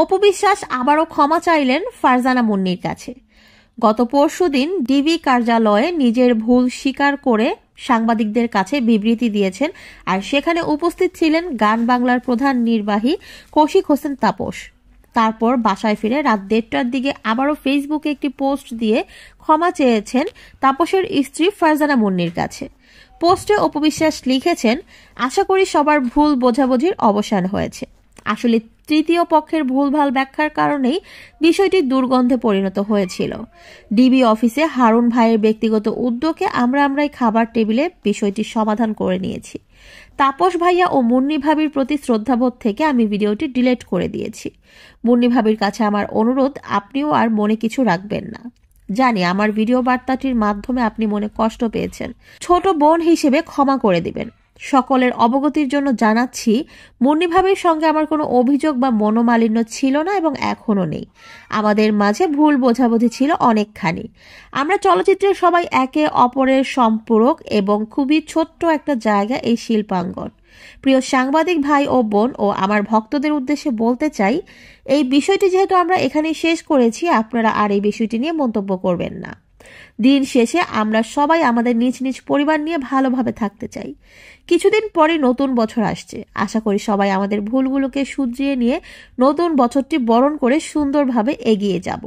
অপু বিশ্বাস আবারও ক্ষমা চাইলেন ফারজানা মুন্নির কাছে। গত পরশুদিন ডিবি কার্যালয়ে নিজের ভুল স্বীকার করে সাংবাদিকদের কাছে বিবৃতি দিয়েছেন, আর সেখানে উপস্থিত ছিলেন গান বাংলার প্রধান নির্বাহী কৌশিক হোসেন তাপস। তারপর বাসায় ফিরে রাত 1:30টার দিকে আবারও ফেসবুকে একটি পোস্ট দিয়ে ক্ষমা চেয়েছেন তাপসের স্ত্রী ফারজানা মুন্নির কাছে। পোস্টে অপু বিশ্বাস লিখেছেন, আশা করি সবার ভুল বোঝাবুঝির অবসান হয়েছে। আসলে তৃতীয় পক্ষের ভুলভাল ব্যাখ্যার কারণেই বিষয়টি দুর্গন্ধে পরিণত হয়েছিল। ডিবি অফিসে হারুন ভাইয়ের ব্যক্তিগত উদ্যোগে আমরাই খাবার টেবিলে বিষয়টি সমাধান করে নিয়েছি। তাপস ভাইয়া ও মুন্নি ভাবির প্রতি শ্রদ্ধাবোধ থেকে আমি ভিডিওটি ডিলিট করে দিয়েছি। মুন্নি ভাবির কাছে আমার অনুরোধ, আপনিও আর মনে কিছু রাখবেন না। জানি আমার ভিডিও বার্তাটির মাধ্যমে আপনি মনে কষ্ট পেয়েছেন, ছোট বোন হিসেবে ক্ষমা করে দিবেন। সকলের অবগতির জন্য জানাচ্ছি, মুন্নি ভাবির সঙ্গে আমার কোনো অভিযোগ বা মনোমালিন্য ছিল না এবং এখনো নেই। আমাদের মাঝে ভুল বোঝাবুঝি ছিল অনেকখানি। আমরা চলচ্চিত্রের সবাই একে অপরের সম্পূরক এবং খুবই ছোট্ট একটা জায়গা এই শিল্পাঙ্গন। প্রিয় সাংবাদিক ভাই ও বোন ও আমার ভক্তদের উদ্দেশ্যে বলতে চাই, এই বিষয়টি যেহেতু আমরা এখানেই শেষ করেছি, আপনারা আর এই বিষয়টি নিয়ে মন্তব্য করবেন না। দিন শেষে আমরা সবাই আমাদের নিজ নিজ পরিবার নিয়ে ভালোভাবে থাকতে চাই। কিছুদিন পরে নতুন বছর আসছে, আশা করি সবাই আমাদের ভুলগুলোকে শুধরিয়ে নিয়ে নতুন বছরটি বরণ করে সুন্দরভাবে এগিয়ে যাব।